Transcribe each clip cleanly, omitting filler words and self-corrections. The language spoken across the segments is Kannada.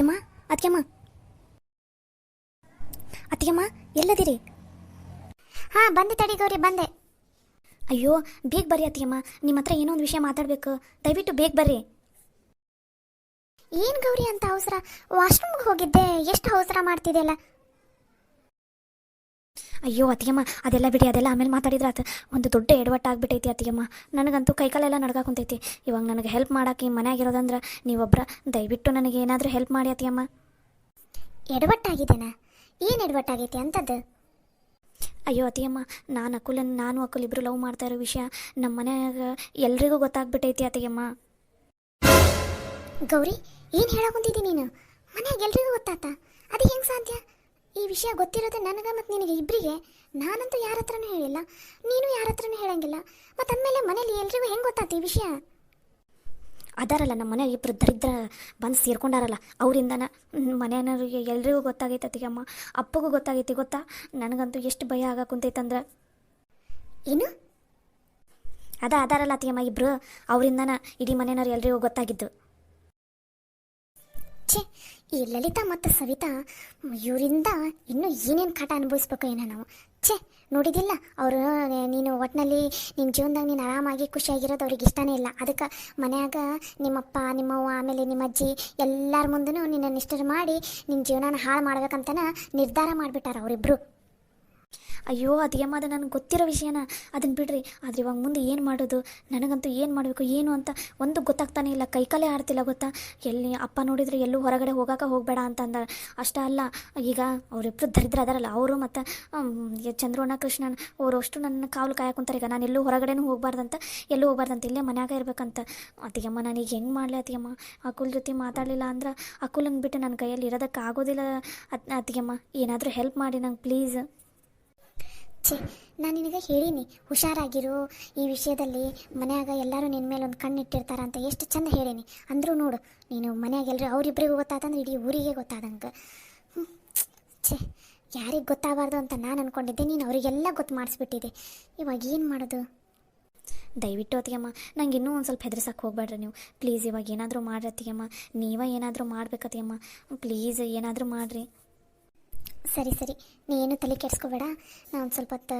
ಅತ್ತಿಗೆಮ್ಮ ಅತ್ತಿಗೆಮ್ಮ ಅತ್ತಿಗೆಮ್ಮ ಎಲ್ಲದಿರಿ? ಹಾಂ ಬಂದೆ ತಡಿ ಗೌರಿ, ಬಂದೆ. ಅಯ್ಯೋ ಬೇಗ ಬರ್ರಿ ಅತ್ತಿಗೆಮ್ಮ, ನಿಮ್ಮ ಹತ್ರ ಏನೋ ಒಂದು ವಿಷಯ ಮಾತಾಡಬೇಕು, ದಯವಿಟ್ಟು ಬೇಗ ಬರ್ರಿ. ಏನು ಗೌರಿ ಅಂತ ಅವಸರ? ವಾಶ್ರೂಮ್ಗೆ ಹೋಗಿದ್ದೆ, ಎಷ್ಟು ಅವಸರ ಮಾಡ್ತಿದೆಯಲ್ಲ. ಅಯ್ಯೋ ಅತ್ತಿಗೆಮ್ಮ ಅದೆಲ್ಲ ಬಿಡಿ, ಅದೆಲ್ಲ ಆಮೇಲೆ ಮಾತಾಡಿದ್ರೆ ಆತ. ಒಂದು ದೊಡ್ಡ ಎಡವಟ್ಟು ಆಗ್ಬಿಟ್ಟೈತಿ ಅತ್ತಿಗೆಮ್ಮ, ನನಗಂತೂ ಕೈಕಾಲೆಲ್ಲ ನಡ್ಗಾಕುಂತೈತಿ. ಇವಾಗ ನನಗೆ ಹೆಲ್ಪ್ ಮಾಡೋಕೆ ಮನೆಯಾಗಿರೋದಂದ್ರೆ ನೀವೊಬ್ಬರ, ದಯವಿಟ್ಟು ನನಗೆ ಏನಾದರೂ ಹೆಲ್ಪ್ ಮಾಡಿ ಅತ್ತಿಗೆಮ್ಮ. ಎಡವಟ್ಟಾಗಿದ್ದೇನಾ? ಏನು ಎಡವಟ್ಟಾಗೈತಿ ಅಂತದ್ದು? ಅಯ್ಯೋ ಅತ್ತಿಗೆಮ್ಮ, ನಾನು ಅಕ್ಕುಲ್ ಇಬ್ಬರು ಲವ್ ಮಾಡ್ತಾ ಇರೋ ವಿಷಯ ನಮ್ಮ ಮನ್ಯಾಗ ಎಲ್ರಿಗೂ ಗೊತ್ತಾಗ್ಬಿಟ್ಟೈತಿ ಅತ್ತಿಗೆಮ್ಮ. ಗೌರಿ, ಏನು ಹೇಳಕೊಂತಿದ್ದಿ ನೀನು? ಮನ್ಯಾಗ ಎಲ್ರಿಗೂ ಗೊತ್ತಾತ? ಅದು ಹೆಂಗೆ ಸಾಧ್ಯ? ಈ ವಿಷಯ ಗೊತ್ತಿರೋದು ನನಗೆ ಮತ್ತು ನಿನಗೆ ಇಬ್ಬರಿಗೆ. ನಾನಂತೂ ಯಾರ ಹತ್ರನೂ ಹೇಳಿಲ್ಲ, ನೀನು ಯಾರ ಹತ್ರನೂ ಹೇಳಂಗಿಲ್ಲ. ಮತ್ತು ಅಂದಮೇಲೆ ಮನೇಲಿ ಎಲ್ರಿಗೂ ಹೆಂಗೆ ಗೊತ್ತಾತ ಈ ವಿಷಯ? ಅದಾರಲ್ಲ ನಮ್ಮ ಮನೆ ಇಬ್ಬರು ದರಿದ್ರ ಬಂದು ಸೇರ್ಕೊಂಡಾರಲ್ಲ, ಅವರಿಂದನ ಮನೆಯವ್ರಿಗೆ ಎಲ್ರಿಗೂ ಗೊತ್ತಾಗೈತೆ ಅತ್ತಿಗೆಮ್ಮ. ಅಪ್ಪಗೂ ಗೊತ್ತಾಗೈತಿ ಗೊತ್ತಾ? ನನಗಂತೂ ಎಷ್ಟು ಭಯ ಆಗಾಕುಂತೈತಂದ್ರೆ. ಏನು? ಅದಾರಲ್ಲ ಅತ್ತಿಗೆಮ್ಮ ಇಬ್ಬರು, ಅವರಿಂದನ ಇಡೀ ಮನೆಯವ್ರು ಎಲ್ರಿಗೂ ಗೊತ್ತಾಗಿದ್ದು. ಛೇ, ಈ ಲಲಿತಾ ಮತ್ತು ಸವಿತಾ ಇವರಿಂದ ಇನ್ನೂ ಏನೇನು ಕಾಟ ಅನುಭವಿಸ್ಬೇಕು ಏನೋ ನಾವು. ಛೇ, ನೋಡಿದಿಲ್ಲ ಅವರು, ನೀನು ಒಟ್ಟಿನಲ್ಲಿ ನಿಮ್ಮ ಜೀವನದಾಗ ನೀನು ಆರಾಮಾಗಿ ಖುಷಿಯಾಗಿರೋದು ಅವ್ರಿಗೆ ಇಷ್ಟನೇ ಇಲ್ಲ. ಅದಕ್ಕೆ ಮನ್ಯಾಗ ನಿಮ್ಮಪ್ಪ ನಿಮ್ಮವ್ವ ಆಮೇಲೆ ನಿಮ್ಮ ಅಜ್ಜಿ ಎಲ್ಲರ ಮುಂದೂ ನಿನ್ನನ್ನು ಇಷ್ಟ ಮಾಡಿ ನಿನ್ನ ಜೀವನನ ಹಾಳು ಮಾಡ್ಬೇಕಂತನ ನಿರ್ಧಾರ ಮಾಡಿಬಿಟ್ಟಾರ ಅವರಿಬ್ಬರು. ಅಯ್ಯೋ ಅತ್ತಿಗೆಮ್ಮ, ಅದು ನನಗೆ ಗೊತ್ತಿರೋ ವಿಷಯನ, ಅದನ್ನು ಬಿಡ್ರಿ. ಆದರೆ ಇವಾಗ ಮುಂದೆ ಏನು ಮಾಡೋದು? ನನಗಂತೂ ಏನು ಮಾಡಬೇಕು ಏನು ಅಂತ ಒಂದು ಗೊತ್ತಾಗ್ತಾನೆ ಇಲ್ಲ, ಕೈಕಾಲೇ ಆಡ್ತಿಲ್ಲ ಗೊತ್ತಾ? ಎಲ್ಲಿ ಅಪ್ಪ ನೋಡಿದರೆ ಎಲ್ಲೂ ಹೊರಗಡೆ ಹೋಗಬೇಡ ಅಂತಂದ. ಅಷ್ಟೇ ಅಲ್ಲ, ಈಗ ಅವರಿಬ್ಬರು ದರಿದ್ರ ಅದಾರಲ್ಲ, ಅವರು ಮತ್ತು ಚಂದ್ರಣ್ಣ ಕೃಷ್ಣನ್ ಅವರು ಅಷ್ಟು ನನ್ನ ಕಾವಲು ಕಾಯಕೊಂತಾರೆ. ಈಗ ನಾನು ಎಲ್ಲೂ ಹೊರಗಡೆನೂ ಹೋಗಬಾರ್ದಂತ, ಇಲ್ಲೇ ಮನ್ಯಾಗ ಇರ್ಬೇಕಂತ. ಅತ್ತಿಗೆಮ್ಮ ನಾನೀಗ ಹೆಂಗೆ ಮಾಡಲಿ ಅತ್ತಿಗೆಮ್ಮ? ಅಕ್ಕುಲ್ ಜೊತೆ ಮಾತಾಡಲಿಲ್ಲ ಅಂದ್ರೆ ಅಕ್ಕುಲನ್ನು ಬಿಟ್ಟು ನನ್ನ ಕೈಯಲ್ಲಿ ಇರೋದಕ್ಕೆ ಆಗೋದಿಲ್ಲ ಅತ್ತಿಗೆಮ್ಮ. ಏನಾದರೂ ಹೆಲ್ಪ್ ಮಾಡಿ ನಂಗೆ ಪ್ಲೀಸ್. ಛೇ, ನಾನು ನಿನಗೆ ಹೇಳೀನಿ ಹುಷಾರಾಗಿರು, ಈ ವಿಷಯದಲ್ಲಿ ಮನ್ಯಾಗ ಎಲ್ಲರೂ ನಿನ್ನ ಮೇಲೆ ಒಂದು ಕಣ್ಣಿಟ್ಟಿರ್ತಾರಂತ ಎಷ್ಟು ಚಂದ ಹೇಳೀನಿ. ಅಂದರೂ ನೋಡು, ನೀನು ಮನ್ಯಾಗ ಎಲ್ಲರೂ ಅವರಿಬ್ಬರಿಗೂ ಗೊತ್ತಾತಂದ್ರೆ ಇಡೀ ಊರಿಗೆ ಗೊತ್ತಾದಂಗೆ. ಛೇ, ಯಾರಿಗೆ ಗೊತ್ತಾಗಬಾರ್ದು ಅಂತ ನಾನು ಅಂದ್ಕೊಂಡಿದ್ದೆ, ನೀನು ಅವರಿಗೆಲ್ಲ ಗೊತ್ತು ಮಾಡಿಸ್ಬಿಟ್ಟಿದೆ. ಇವಾಗ ಏನು ಮಾಡೋದು? ದಯವಿಟ್ಟು ಅತ್ತಿಗೆಮ್ಮ, ನಂಗೆ ಇನ್ನೂ ಒಂದು ಸ್ವಲ್ಪ ಹೆದರ್ಸಕ್ಕೆ ಹೋಗ್ಬೇಡ್ರಿ ನೀವು ಪ್ಲೀಸ್. ಇವಾಗ ಏನಾದರೂ ಮಾಡ್ರಿ ಅತ್ತಿಗೆಮ್ಮ, ನೀವೇ ಏನಾದರೂ ಮಾಡ್ಬೇಕತ್ತಿಗೆಮ್ಮ, ಪ್ಲೀಸ್ ಏನಾದರೂ ಮಾಡಿರಿ. ಸರಿ ಸರಿ, ನೀನು ತಲೆ ಕೆಡಿಸ್ಕೋಬೇಡ. ನಾನು ಒಂದು ಸ್ವಲ್ಪ ಹೊತ್ತು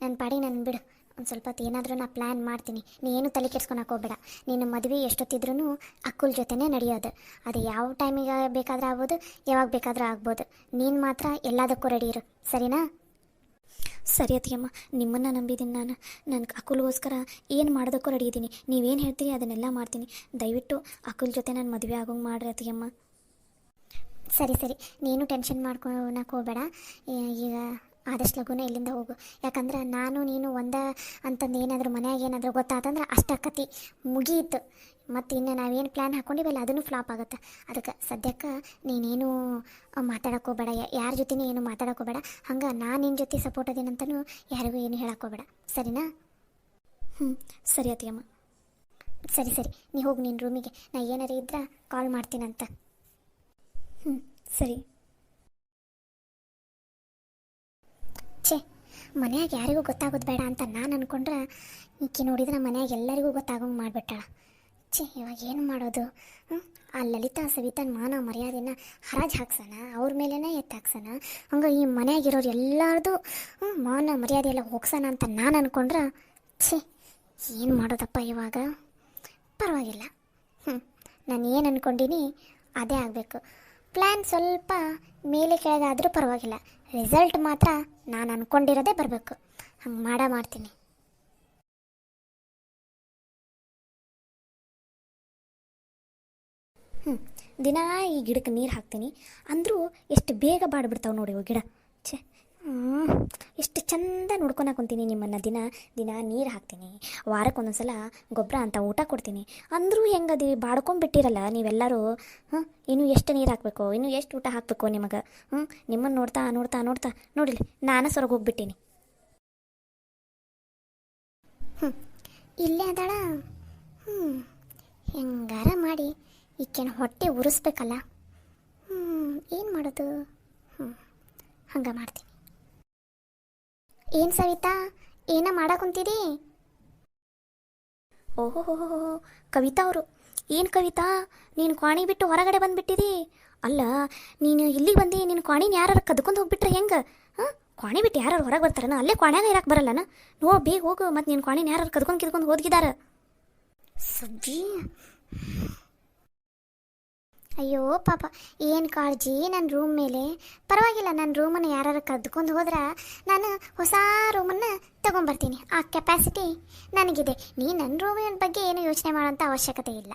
ನನ್ನ ಪಾಡಿ ನಾನು ಬಿಡು. ಒಂದು ಸ್ವಲ್ಪ ಹೊತ್ತು ಏನಾದರೂ ನಾನು ಪ್ಲ್ಯಾನ್ ಮಾಡ್ತೀನಿ, ನೀನು ತಲೆ ಕೆಡ್ಸ್ಕೊಳಕ್ಕೆ ಹೋಗ್ಬೇಡ. ನಿನ್ನ ಮದುವೆ ಎಷ್ಟೊತ್ತಿದ್ರೂ ಅಕ್ಕುಲ್ ಜೊತೆನೇ ನಡೆಯೋದು. ಅದು ಯಾವ ಟೈಮಿಗೆ ಬೇಕಾದರೂ ಆಗ್ಬೋದು, ಯಾವಾಗ ಬೇಕಾದರೂ ಆಗ್ಬೋದು. ನೀನು ಮಾತ್ರ ಎಲ್ಲದಕ್ಕೂ ರೆಡಿ ಇರು, ಸರಿನಾ? ಸರಿ ಅತ್ತಿಗೆಮ್ಮ, ನಿಮ್ಮನ್ನು ನಂಬಿದ್ದೀನಿ ನಾನು. ಅಕ್ಕುಲ್ಗೋಸ್ಕರ ಏನು ಮಾಡೋದಕ್ಕೂ ರೆಡಿ ಇದ್ದೀನಿ. ನೀವೇನು ಹೇಳ್ತೀರಿ ಅದನ್ನೆಲ್ಲ ಮಾಡ್ತೀನಿ. ದಯವಿಟ್ಟು ಅಕ್ಕುಲ್ ಜೊತೆ ನಾನು ಮದುವೆ ಆಗೋಂಗೆ ಮಾಡ್ರಿ ಅತ್ತಿಗೆಮ್ಮ. ಸರಿ ಸರಿ, ನೀನು ಟೆನ್ಷನ್ ಮಾಡ್ಕೊಳಕ್ಕೆ ಹೋಗಬೇಡ. ಈಗ ಆದಷ್ಟು ಲಘುನ ಇಲ್ಲಿಂದ ಹೋಗು. ಯಾಕಂದ್ರೆ ನಾನು ನೀನು ಒಂದೇ ಅಂತಂದು ಏನಾದರೂ ಮನ್ಯಾಗ ಏನಾದರೂ ಗೊತ್ತಾತಂದ್ರೆ ಅಷ್ಟಕ್ಕತಿ ಮುಗಿಯಿತು. ಮತ್ತು ಇನ್ನು ನಾವೇನು ಪ್ಲ್ಯಾನ್ ಹಾಕ್ಕೊಂಡಿವಲ್ಲ ಅದನ್ನು ಫ್ಲಾಪ್ ಆಗುತ್ತೆ. ಅದಕ್ಕೆ ಸದ್ಯಕ್ಕೆ ನೀನೇನು ಮಾತಾಡೋಕೆ ಹೋಗಬೇಡ, ಯಾರ ಜೊತೆನೂ ಏನು ಮಾತಾಡೋಕೆ ಹೋಗಬೇಡ. ಹಂಗೆ ನಾನು ನಿನ್ನ ಜೊತೆ ಸಪೋರ್ಟ್ ಅದೇನಂತನೂ ಯಾರಿಗೂ ಏನು ಹೇಳಕ್ಕೆ ಹೋಗಬೇಡ, ಸರಿನಾ? ಸರಿ ಅತ್ತಿಗೆಮ್ಮ. ಸರಿ ಸರಿ, ನೀ ಹೋಗಿ ನಿನ್ನ ರೂಮಿಗೆ. ನಾ ಏನಾರು ಇದ್ರೆ ಕಾಲ್ ಮಾಡ್ತೀನಂತ. ಸರಿ. ಛೇ, ಮನ್ಯಾಗ ಯಾರಿಗೂ ಗೊತ್ತಾಗೋದು ಬೇಡ ಅಂತ ನಾನು ಅಂದ್ಕೊಂಡ್ರೆ ಈಕೆ ನೋಡಿದ್ರೆ ಮನ್ಯಾಗ ಎಲ್ಲರಿಗೂ ಗೊತ್ತಾಗೋಂಗೆ ಮಾಡಿಬಿಟ್ಟಾಳ. ಛೇ, ಇವಾಗ ಏನು ಮಾಡೋದು? ಆ ಲಲಿತಾ ಸವಿತಾನ ಮಾನ ಮರ್ಯಾದೆನ ಹರಾಜು ಹಾಕ್ಸೋಣ, ಅವ್ರ ಮೇಲೇ ಹಾಕ್ಸೋಣ. ಹಂಗೆ ಈ ಮನ್ಯಾಗಿರೋರು ಎಲ್ಲರದು ಮಾನ ಮರ್ಯಾದೆ ಎಲ್ಲ ಹೋಗ್ಸೋಣ ಅಂತ ನಾನು ಅಂದ್ಕೊಂಡ್ರೆ, ಛೇ ಏನು ಮಾಡೋದಪ್ಪ ಇವಾಗ? ಪರವಾಗಿಲ್ಲ, ನಾನು ಏನು ಅಂದ್ಕೊಂಡೀನಿ ಅದೇ ಆಗಬೇಕು. ಪ್ಲ್ಯಾನ್ ಸ್ವಲ್ಪ ಮೇಲೆ ಕೆಳಗಾದರೂ ಪರವಾಗಿಲ್ಲ, ರಿಸಲ್ಟ್ ಮಾತ್ರ ನಾನು ಅಂದ್ಕೊಂಡಿರೋದೇ ಬರಬೇಕು. ಹಂಗೆ ಮಾಡ್ತೀನಿ. ದಿನ ಈ ಗಿಡಕ್ಕೆ ನೀರು ಹಾಕ್ತೀನಿ, ಅಂದರೂ ಎಷ್ಟು ಬೇಗ ಬಾಡ್ಬಿಡ್ತಾವೆ ನೋಡಿ ಇವು ಗಿಡ. ಛೇ, ಎಷ್ಟು ಚಂದ ನೋಡ್ಕೊಳಕ್ಕೆ ಕುಂತೀನಿ ನಿಮ್ಮನ್ನು. ದಿನ ನೀರು ಹಾಕ್ತೀನಿ, ವಾರಕ್ಕೊಂದೊಂದ್ಸಲ ಗೊಬ್ಬರ ಅಂತ ಊಟ ಕೊಡ್ತೀನಿ. ಅಂದರೂ ಹೆಂಗದಿ ಬಾಡ್ಕೊಂಡ್ಬಿಟ್ಟಿರಲ್ಲ ನೀವೆಲ್ಲರೂ. ಇನ್ನೂ ಎಷ್ಟು ನೀರು ಹಾಕಬೇಕು, ಇನ್ನೂ ಎಷ್ಟು ಊಟ ಹಾಕಬೇಕು ನಿಮಗೆ? ನಿಮ್ಮನ್ನು ನೋಡ್ತಾ ನೋಡ್ತಾ ನೋಡ್ತಾ ನೋಡಿಲಿ ನಾನು ಸೊರಗೆ ಹೋಗ್ಬಿಟ್ಟೀನಿ. ಇಲ್ಲೇ ಅದಾಳ. ಹೆಂಗಾರ ಮಾಡಿ ಈಕೆನ ಹೊಟ್ಟೆ ಉರಿಸ್ಬೇಕಲ್ಲ. ಏನು ಮಾಡೋದು? ಹಂಗೆ ಮಾಡ್ತೀನಿ. ಏನು ಸವಿತಾ, ಏನ ಮಾಡಾಕುಂತೀರಿ? ಓಹೋ ಕವಿತಾ ಅವರು. ಏನು ಕವಿತಾ, ನೀನು ಕ್ವಾಣಿ ಬಿಟ್ಟು ಹೊರಗಡೆ ಬಂದುಬಿಟ್ಟಿರಿ? ಅಲ್ಲ ನೀನು ಇಲ್ಲಿಗೆ ಬಂದು ನಿನ್ನ ಕ್ವಾಣಿನ ಯಾರು ಕದ್ಕೊಂಡು ಹೋಗ್ಬಿಟ್ರೆ ಹೆಂಗೆ ಹಾಂ ಕ್ವಾಣಿ ಬಿಟ್ಟು ಯಾರು ಹೊರಗೆ ಬರ್ತಾರನ ಅಲ್ಲೇ ಕ್ವಾಣ್ಯಾಗ ಇರಕ್ಕೆ ಬರಲ್ಲನ ನೋಡಿ ಬೇಗ ಹೋಗು ಮತ್ತು ನಿನ್ನ ಕ್ವಾಣಿನ ಯಾರು ಕದ್ಕೊಂಡು ಹೋಗಿದಾರ ಸಬ್ಬಿ ಅಯ್ಯೋ ಪಾಪ ಏನು ಕಾಳಜಿ ನನ್ನ ರೂಮ್ ಮೇಲೆ. ಪರವಾಗಿಲ್ಲ, ನನ್ನ ರೂಮನ್ನು ಯಾರು ಕದ್ಕೊಂಡು ಹೋದ್ರೆ ನಾನು ಹೊಸ ರೂಮನ್ನು ತೊಗೊಂಬರ್ತೀನಿ. ಆ ಕೆಪಾಸಿಟಿ ನನಗಿದೆ. ನೀ ನನ್ನ ರೂಮಿನ ಬಗ್ಗೆ ಏನು ಯೋಚನೆ ಮಾಡೋಂಥ ಅವಶ್ಯಕತೆ ಇಲ್ಲ.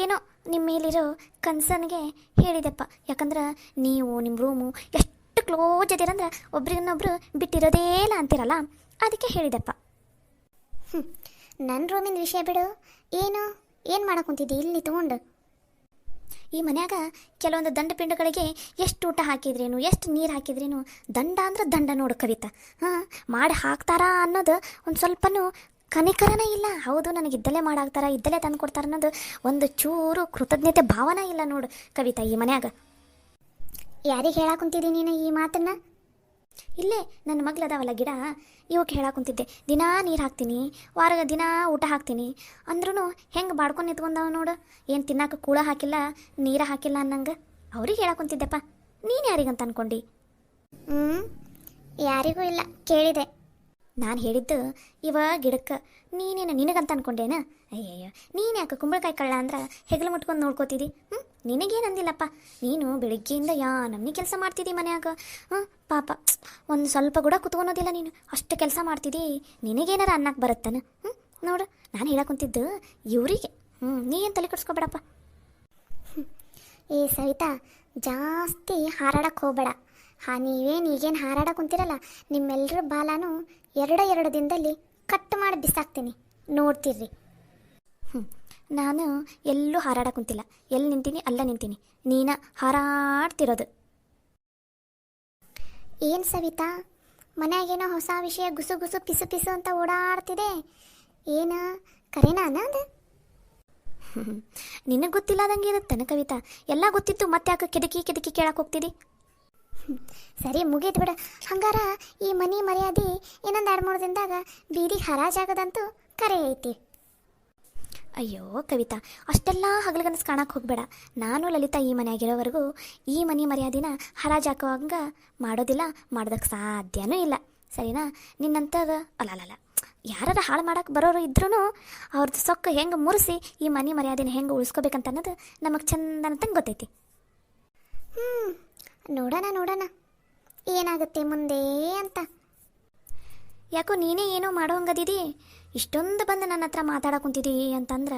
ಏನೋ ನಿಮ್ಮ ಮೇಲಿರೋ ಕನ್ಸರ್ನ್ಗೆ ಹೇಳಿದೆಪ್ಪ. ಯಾಕಂದ್ರೆ ನೀವು ನಿಮ್ಮ ರೂಮು ಎಷ್ಟು ಕ್ಲೋಸ್ ಅದಿರಂದ್ರೆ ಒಬ್ರಿಗನ್ನೊಬ್ರು ಬಿಟ್ಟಿರೋದೇ ಇಲ್ಲ ಅಂತಿರಲ್ಲ, ಅದಕ್ಕೆ ಹೇಳಿದೆಪ್ಪ. ನನ್ನ ರೂಮಿನ ವಿಷಯ ಬಿಡು. ಏನು ಮಾಡಕೊಂತಿದ್ದಿ ಇಲ್ಲಿ ತೊಗೊಂಡು? ಈ ಮನ್ಯಾಗ ಕೆಲವೊಂದು ದಂಡ ಪಿಂಡಗಳಿಗೆ ಎಷ್ಟು ಊಟ ಹಾಕಿದ್ರೇನು, ಎಷ್ಟು ನೀರು ಹಾಕಿದ್ರೇನು, ದಂಡ ಅಂದ್ರೆ ದಂಡ ನೋಡು ಕವಿತಾ. ಹಾಂ, ಮಾಡಿ ಹಾಕ್ತಾರಾ ಅನ್ನೋದು ಒಂದು ಸ್ವಲ್ಪನೂ ಕನಿಕರನೇ ಇಲ್ಲ. ಹೌದು, ನನಗೆ ಇದ್ದಲ್ಲೇ ಮಾಡಾಕ್ತಾರ, ಇದ್ದಲ್ಲೇ ತಂದು ಕೊಡ್ತಾರ ಅನ್ನೋದು ಒಂದು ಚೂರು ಕೃತಜ್ಞತೆ ಭಾವನೆ ಇಲ್ಲ ನೋಡು ಕವಿತಾ ಈ ಮನ್ಯಾಗ. ಯಾರಿಗೆ ಹೇಳಾಕುಂತಿದ್ದಿ ನೀನು ಈ ಮಾತನ್ನ? ಇಲ್ಲೇ ನನ್ನ ಮಗ್ಳದಾವಲ್ಲ ಗಿಡ, ಇವಕ್ಕೆ ಹೇಳಾಕುಂತಿದ್ದೆ. ದಿನಾ ನೀರು ಹಾಕ್ತೀನಿ, ವಾರ ದಿನ ಊಟ ಹಾಕ್ತೀನಿ ಅಂದ್ರೂ ಹೆಂಗೆ ಬಾಡ್ಕೊಂಡು ನಿಂತ್ಕೊಂಡವ ನೋಡು. ಏನು ತಿನ್ನಾಕ ಕೂಳ ಹಾಕಿಲ್ಲ, ನೀರ ಹಾಕಿಲ್ಲ ಅನ್ನಂಗೆ ಅವ್ರಿಗೆ ಹೇಳಾಕುಂತಿದ್ದೆಪ್ಪ. ನೀನು ಯಾರಿಗಂತ ಅನ್ಕೊಂಡು? ಯಾರಿಗೂ ಇಲ್ಲ, ಕೇಳಿದೆ. ನಾನು ಹೇಳಿದ್ದು ಇವ ಗಿಡಕ್ಕೆ, ನೀನೇನು ನಿನಗಂತ ಅನ್ಕೊಂಡೇನ? ಅಯ್ಯಯ್ಯೋ, ನೀನು ಯಾಕೆ ಕುಂಬಳಕಾಯಿ ಕಳ್ಳ ಅಂದ್ರೆ ಹೆಗಲು ಮುಟ್ಕೊಂಡು ನೋಡ್ಕೋತಿದ್ದಿ? ನಿನಗೇನು ಅಂದಿಲ್ಲಪ್ಪ. ನೀನು ಬೆಳಿಗ್ಗೆಯಿಂದ ನಮ್ಮನೆ ಕೆಲಸ ಮಾಡ್ತಿದ್ದಿ ಮನ್ಯಾಗ. ಪಾಪ ಒಂದು ಸ್ವಲ್ಪ ಕೂಡ ಕುತ್ಕೊಳೋದಿಲ್ಲ ನೀನು, ಅಷ್ಟು ಕೆಲಸ ಮಾಡ್ತಿದ್ದಿ. ನಿನಗೇನಾರ ಅನ್ನಕ್ಕೆ ಬರುತ್ತಾನ? ನೋಡು, ನಾನು ಹೇಳಕ್ಕಂತಿದ್ದು ಇವರಿಗೆ. ನೀ ಏನು ತಲೆ ಕೆಡಿಸ್ಕೊಬೇಡಪ್ಪ. ಏ ಸವಿತಾ, ಜಾಸ್ತಿ ಹಾರಾಡಕ್ಕೆ ಹೋಗಬೇಡ. ನೀವೇನು ಹಾರಾಡಕ್ಕೆ ಕುಂತಿರಲ್ಲ, ನಿಮ್ಮೆಲ್ಲರ ಬಾಲಾನು ಎರಡು ದಿನದಲ್ಲಿ ಕಟ್ ಮಾಡಿ ಬಿಸಾಕ್ತೀನಿ, ನೋಡ್ತಿರ್ರಿ. ನಾನು ಎಲ್ಲೂ ಹಾರಾಡಕ್ಕೆ ಕುಂತಿಲ್ಲ. ಎಲ್ಲಿ ನಿಂತೀನಿ ಅಲ್ಲ ನಿಂತೀನಿ. ನೀನ ಹಾರಾಡ್ತಿರೋದು. ಏನು ಸವಿತಾ, ಮನ್ಯಾಗೇನೋ ಹೊಸ ವಿಷಯ ಗುಸು ಗುಸು ಪಿಸು ಪಿಸು ಅಂತ ಓಡಾಡ್ತಿದೆ. ಏನು ಕರೆನಾ ಅದು? ನಿನಗೆ ಗೊತ್ತಿಲ್ಲದಂಗೆ ಇರುತ್ತಾನೆ ಕವಿತಾ. ಎಲ್ಲ ಗೊತ್ತಿತ್ತು ಮತ್ತೆ ಯಾಕೆ ಕೆದಕಿ ಕೇಳಕ್ಕೆ ಹೋಗ್ತಿದ್ದಿ? ಸರಿ, ಮುಗೀತು ಬಿಡ. ಹಂಗಾರ ಈ ಮನಿ ಮರ್ಯಾದೆ ಇನ್ನೊಂದು 2-3 ದಿನದಾಗ ಬೀದಿಗೆ ಹರಾಜಾಗದಂತೂ ಕರೆ ಐತಿ. ಅಯ್ಯೋ ಕವಿತಾ, ಅಷ್ಟೆಲ್ಲ ಹಗಲಗನಸು ಕಾಣಕ್ಕೆ ಹೋಗಬೇಡ. ನಾನು ಲಲಿತಾ ಈ ಮನೆಯಾಗಿರೋವರೆಗೂ ಈ ಮನೆ ಮರ್ಯಾದಿನ ಹರಾಜಾಕುವಂಗ ಮಾಡೋದಿಲ್ಲ, ಮಾಡೋದಕ್ಕೆ ಸಾಧ್ಯನೂ ಇಲ್ಲ. ಸರಿನಾ? ನಿನ್ನಂಥದ್ದು ಅಲ್ಲ ಯಾರ ಹಾಳು ಮಾಡೋಕೆ ಬರೋರು ಇದ್ರೂ ಅವ್ರದ್ದು ಸೊಕ್ಕ ಹೆಂಗೆ ಮುರಿಸಿ ಈ ಮನೆ ಮರ್ಯಾದಿನ ಹೆಂಗೆ ಉಳಿಸ್ಕೋಬೇಕಂತ ಅನ್ನೋದು ನಮಗೆ ಚಂದನಂತಂಗೆ ಗೊತ್ತೈತಿ. ನೋಡೋಣ ಏನಾಗುತ್ತೆ ಮುಂದೆ ಅಂತ. ಯಾಕೋ ನೀನೇ ಏನೋ ಮಾಡೋ ಹಂಗದಿದಿ. ಇಷ್ಟೊಂದು ಬಂದು ನನ್ನ ಹತ್ರ ಮಾತಾಡಕುಂತಿದ್ದಿ ಅಂತಂದ್ರೆ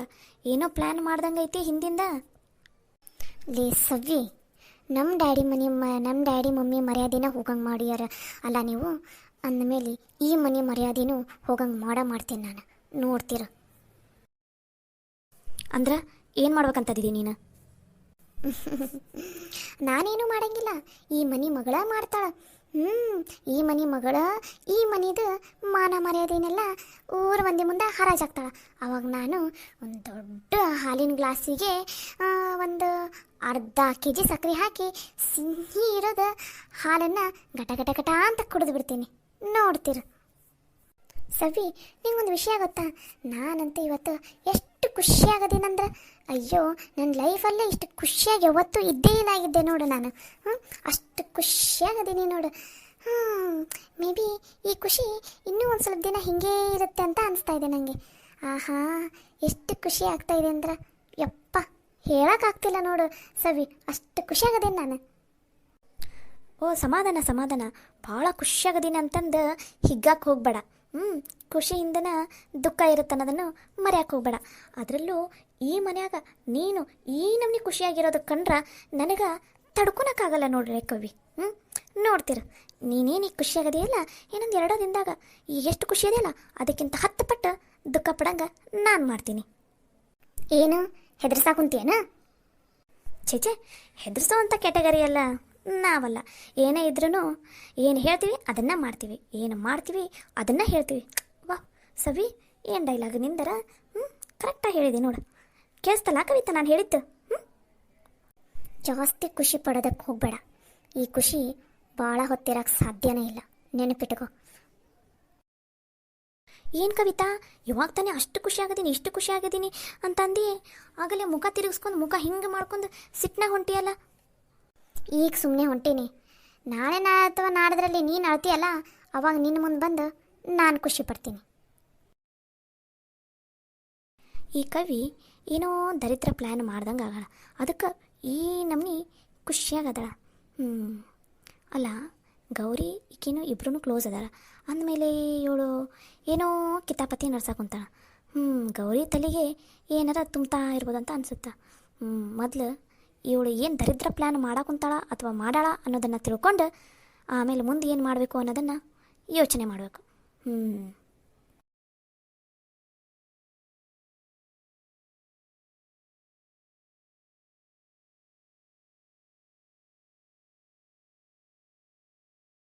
ಏನೋ ಪ್ಲ್ಯಾನ್ ಮಾಡ್ದಂಗೆ ಐತಿ ಹಿಂದಿಂದ. ಲೇ ಸವ್ವಿ, ನಮ್ಮ ಡ್ಯಾಡಿ ಮಮ್ಮಿ ಮರ್ಯಾದಿನ ಹೋಗಂಗೆ ಮಾಡ್ಯಾರ ಅಲ್ಲ ನೀವು. ಅಂದಮೇಲೆ ಈ ಮನೆ ಮರ್ಯಾದಿನೂ ಹೋಗಂಗೆ ಮಾಡ್ತೀನಿ ನಾನು, ನೋಡ್ತೀರ. ಅಂದ್ರೆ ಏನು ಮಾಡ್ಬೇಕಂತದಿದಿ ನೀನು? ನಾನೇನು ಮಾಡಂಗಿಲ್ಲ, ಈ ಮನೆ ಮಗಳ ಮಾಡ್ತಾಳ. ಈ ಮನೆ ಮಗಳ ಈ ಮನೆದು ಮಾನ ಮರ್ಯಾದೆನೆಲ್ಲ ಊರ ಮಂದಿ ಮುಂದೆ ಹರಾಜಾಗ್ತಾಳ. ಅವಾಗ ನಾನು ಒಂದು ದೊಡ್ಡ ಹಾಲಿನ ಗ್ಲಾಸಿಗೆ ಒಂದು ಅರ್ಧ kg ಸಕ್ಕರೆ ಹಾಕಿ ಸಿಹಿ ಇರೋದು ಹಾಲನ್ನು ಗಟ ಅಂತ ಕುಡಿದು ಬಿಡ್ತೀನಿ, ನೋಡ್ತೀರ. ಸವಿ, ನಿಂಗೊಂದು ವಿಷಯ ಗೊತ್ತಾ? ನಾನಂತೂ ಇವತ್ತು ಎಷ್ಟು ಖುಷಿಯಾಗದೀನಂದ್ರೆ, ಅಯ್ಯೋ ನನ್ನ ಲೈಫಲ್ಲೇ ಇಷ್ಟು ಖುಷಿಯಾಗಿ ಯಾವತ್ತೂ ಇದ್ದೇ ಇಲ್ಲಾಗಿದ್ದೆ ನೋಡು ನಾನು. ಅಷ್ಟು ಖುಷಿಯಾಗದೀನಿ ನೋಡು. ಮೇ ಬಿ ಈ ಖುಷಿ ಇನ್ನೂ ಒಂದು ಸ್ವಲ್ಪ ದಿನ ಹಿಂಗೇ ಇರುತ್ತೆ ಅಂತ ಅನಿಸ್ತಾ ಇದೆ ನನಗೆ. ಆಹಾ, ಎಷ್ಟು ಖುಷಿ ಆಗ್ತಾ ಇದೆ ಅಂದ್ರೆ ಯಪ್ಪ ಹೇಳೋಕ್ಕಾಗ್ತಿಲ್ಲ ನೋಡು ಸವಿ, ಅಷ್ಟು ಖುಷಿಯಾಗದೇನು ನಾನು. ಓ ಸಮಾಧಾನ, ಭಾಳ ಖುಷಿಯಾಗದೀನಿ ಅಂತಂದು ಹಿಗ್ಗಕ್ಕೆ ಹೋಗ್ಬೇಡ. ಖುಷಿಯಿಂದನ ದುಃಖ ಇರುತ್ತೆ ಅನ್ನೋದನ್ನು ಮರೆಯಕ್ಕೆ ಹೋಗ್ಬೇಡ. ಅದರಲ್ಲೂ ಈ ಮನ್ಯಾಗ ನೀನು ಈ ನಮ್ನಿ ಖುಷಿಯಾಗಿರೋದು ಕಂಡ್ರೆ ನನಗೆ ತಡ್ಕೊಳಕ್ಕಾಗಲ್ಲ ನೋಡ್ರಿ ಕವಿ. ನೋಡ್ತೀರ, ನೀನೇನು ಈಗ ಖುಷಿಯಾಗದೆಯಲ್ಲ, ಇನ್ನೊಂದು 2 ದಿನದಾಗ ಈಗ ಎಷ್ಟು ಖುಷಿ ಅದೆಯಲ್ಲ ಅದಕ್ಕಿಂತ 10 ಪಟ್ಟು ದುಃಖ ಪಡಂಗೆ ನಾನು ಮಾಡ್ತೀನಿ. ಏನು ಹೆದರ್ಸಾಕುಂತೀಯನ? ಛೇ, ಹೆದರ್ಸೋ ಅಂಥ ಕ್ಯಾಟಗರಿ ಅಲ್ಲ ನಾವಲ್ಲ. ಏನೇ ಇದ್ರೂ ಏನು ಹೇಳ್ತೀವಿ ಅದನ್ನು ಮಾಡ್ತೀವಿ, ಏನು ಮಾಡ್ತೀವಿ ಅದನ್ನು ಹೇಳ್ತೀವಿ. ವಾ ಸವಿ, ಏನು ಡೈಲಾಗ್ ನಿಂದರ? ಕರೆಕ್ಟಾಗಿ ಹೇಳಿದೆ ನೋಡು. ಕೇಳಿಸ್ತಲ್ಲ ಕವಿತಾ ನಾನು ಹೇಳಿದ್ದು? ಜಾಸ್ತಿ ಖುಷಿ ಪಡೋದಕ್ಕೆ ಹೋಗಬೇಡ. ಈ ಖುಷಿ ಭಾಳ ಹೊತ್ತಿರಕ್ಕೆ ಸಾಧ್ಯನೇ ಇಲ್ಲ, ನೆನಪಿಟ್ಕೋ. ಏನು ಕವಿತಾ ಇವಾಗ ತಾನೇ ಅಷ್ಟು ಖುಷಿ ಆಗಿದ್ದೀನಿ ಇಷ್ಟು ಖುಷಿ ಆಗಿದ್ದೀನಿ ಅಂತಂದು ಆಗಲೇ ಮುಖ ತಿರುಗಿಸ್ಕೊಂಡು ಮುಖ ಹಿಂಗೆ ಮಾಡ್ಕೊಂಡು ಸಿಟ್ನಾಗ ಹೊಂಟಿಯಲ್ಲ. ಈಗ ಸುಮ್ಮನೆ ಹೊಂಟೀನಿ. ನಾಳೆ ಅಥವಾ ನಾಡ್ದ್ರಲ್ಲಿ ನೀನು ಅಳ್ತೀಯಲ್ಲ, ಅವಾಗ ನಿನ್ನ ಮುಂದೆ ಬಂದು ನಾನು ಖುಷಿ ಪಡ್ತೀನಿ. ಈ ಕವಿ ಏನೋ ದರಿದ್ರ ಪ್ಲ್ಯಾನ್ ಮಾಡ್ದಂಗೆ ಆಗಲ್ಲ, ಅದಕ್ಕೆ ಈ ನಮ್ನಿ ಖುಷಿಯಾಗದಾಳ. ಅಲ್ಲ ಗೌರಿ ಈಕಿನೂ ಇಬ್ರೂ ಕ್ಲೋಸ್ ಅದಾರ ಅಂದಮೇಲೆ ಇವಳು ಏನೋ ಕಿತಾಪತಿ ನಡ್ಸಕೊಂತಾಳ. ಗೌರಿ ತಲೆಗೆ ಏನಾರ ತುಂಬ್ತಾ ಇರ್ಬೋದು ಅಂತ ಅನ್ಸುತ್ತೆ. ಮೊದಲು ಇವಳು ಏನು ದರಿದ್ರ ಪ್ಲ್ಯಾನ್ ಮಾಡಾಕುಂತಾಳ ಅಥವಾ ಮಾಡಾಳ ಅನ್ನೋದನ್ನು ತಿಳ್ಕೊಂಡು ಆಮೇಲೆ ಮುಂದೆ ಏನು ಮಾಡಬೇಕು ಅನ್ನೋದನ್ನು ಯೋಚನೆ ಮಾಡಬೇಕು.